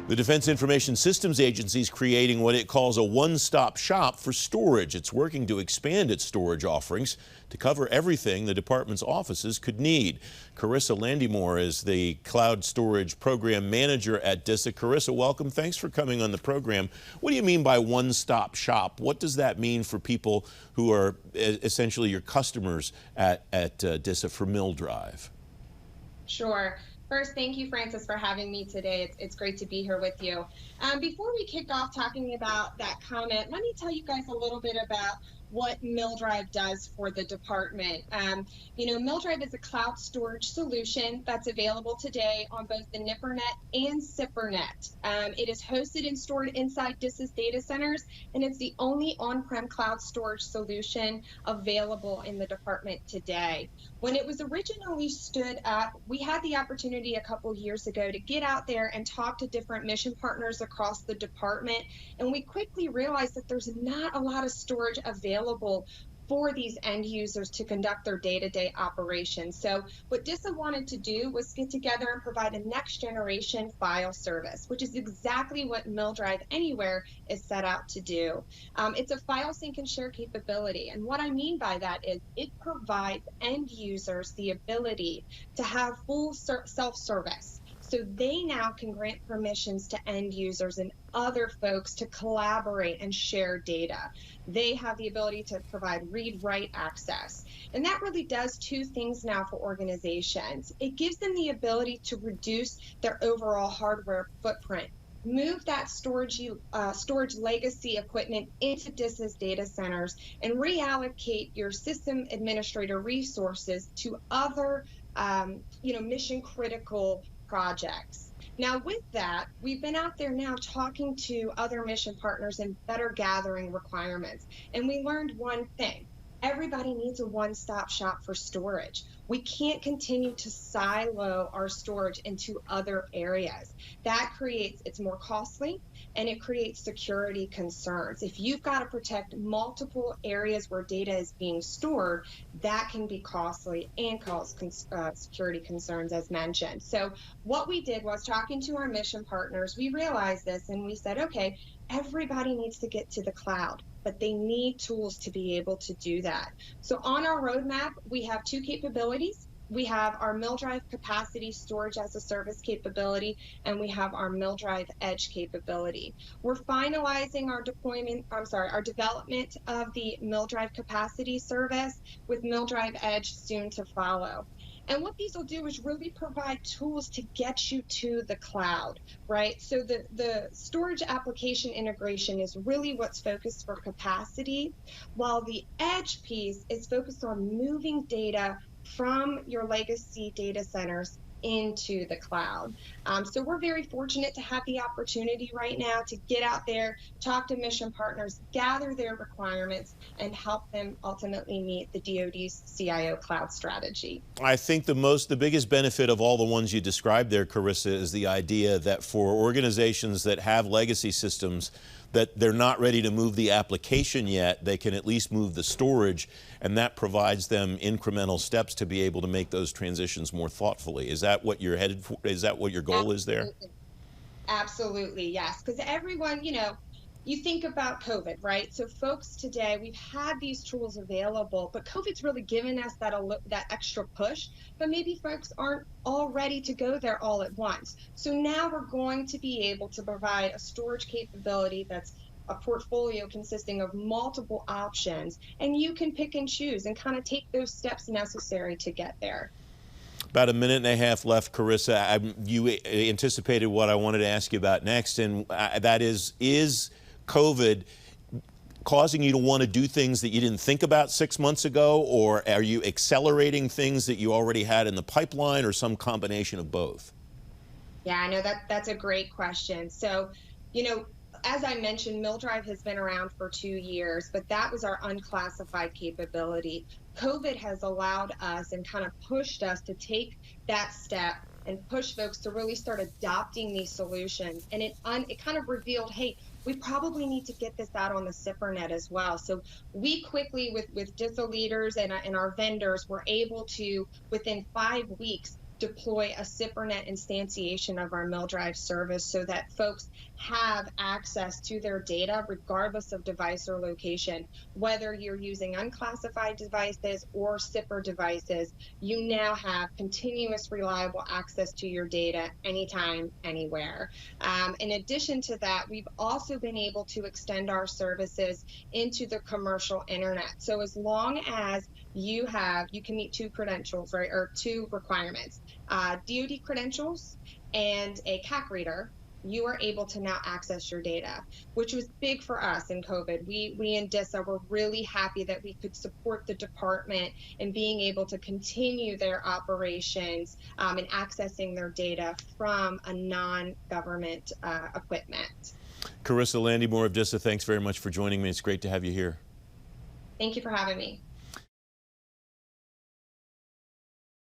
The Defense Information Systems Agency is creating what it calls a one-stop shop for storage. It's working to expand its storage offerings to cover everything the department's offices could need. Carissa Landymore is the Cloud Storage Program Manager at DISA. Carissa, welcome. Thanks for coming on the program. What do you mean by one-stop shop? What does that mean for people who are essentially your customers at DISA for milDrive? Sure. First, thank you, Francis, for having me today. It's great to be here with you. Before we kick off talking about that comment, let me tell you guys a little bit about what milDrive does for the department. milDrive is a cloud storage solution that's available today on both the NIPRNet and SIPRNet. It is hosted and stored inside DISA's data centers, and it's the only on-prem cloud storage solution available in the department today. When it was originally stood up, we had the opportunity a couple years ago to get out there and talk to different mission partners across the department, and we quickly realized that there's not a lot of storage available for these end users to conduct their day-to-day operations. So what DISA wanted to do was get together and provide a next generation file service, which is exactly what milDrive Anywhere is set out to do. It's a file sync and share capability. And what I mean by that is it provides end users the ability to have full self-service. So they now can grant permissions to end users and other folks to collaborate and share data. They have the ability to provide read-write access. And that really does two things now for organizations. It gives them the ability to reduce their overall hardware footprint, move that storage legacy equipment into DISA's data centers, and reallocate your system administrator resources to other mission critical projects. Now with that, we've been out there now talking to other mission partners and better gathering requirements. And we learned one thing. Everybody needs a one-stop shop for storage. We can't continue to silo our storage into other areas. It's more costly, and it creates security concerns. If you've got to protect multiple areas where data is being stored, that can be costly and cause security concerns, as mentioned. So what we did was, talking to our mission partners, we realized this and we said, okay, everybody needs to get to the cloud, but they need tools to be able to do that. So on our roadmap, we have two capabilities. We have our milDrive capacity storage as a service capability, and we have our milDrive Edge capability. We're finalizing our development of the milDrive capacity service, with milDrive Edge soon to follow. And what these will do is really provide tools to get you to the cloud, right? So the storage application integration is really what's focused for capacity, while the Edge piece is focused on moving data from your legacy data centers into the cloud. So we're very fortunate to have the opportunity right now to get out there, talk to mission partners, gather their requirements, and help them ultimately meet the DoD's CIO cloud strategy. I think the biggest benefit of all the ones you described there, Carissa, is the idea that for organizations that have legacy systems, that they're not ready to move the application yet, they can at least move the storage, and that provides them incremental steps to be able to make those transitions more thoughtfully. Is that what you're headed for? Is that what your goal is there? Absolutely, yes. Because everyone, you think about COVID, right? So folks today, we've had these tools available, but COVID's really given us that extra push, but maybe folks aren't all ready to go there all at once. So now we're going to be able to provide a storage capability that's a portfolio consisting of multiple options, and you can pick and choose and kind of take those steps necessary to get there. About a minute and a half left, Carissa. You anticipated what I wanted to ask you about next, and that is COVID causing you to want to do things that you didn't think about 6 months ago, or are you accelerating things that you already had in the pipeline, or some combination of both? Yeah, I know that's a great question. So, as I mentioned, milDrive has been around for 2 years, but that was our unclassified capability. COVID has allowed us and kind of pushed us to take that step and push folks to really start adopting these solutions. And it kind of revealed, hey, we probably need to get this out on the SIPRNet as well. So we quickly, with DISA leaders and our vendors, were able to, within 5 weeks, deploy a SIPRNet instantiation of our milDrive service so that folks have access to their data regardless of device or location. Whether you're using unclassified devices or SIPR devices, you now have continuous reliable access to your data anytime, anywhere. In addition to that, we've also been able to extend our services into the commercial internet. So as long as you can meet two credentials, right, or two requirements, DoD credentials and a CAC reader, you are able to now access your data, which was big for us in COVID. We in DISA were really happy that we could support the department in being able to continue their operations and accessing their data from a non-government equipment. Carissa Landymore of DISA, thanks very much for joining me. It's great to have you here. Thank you for having me.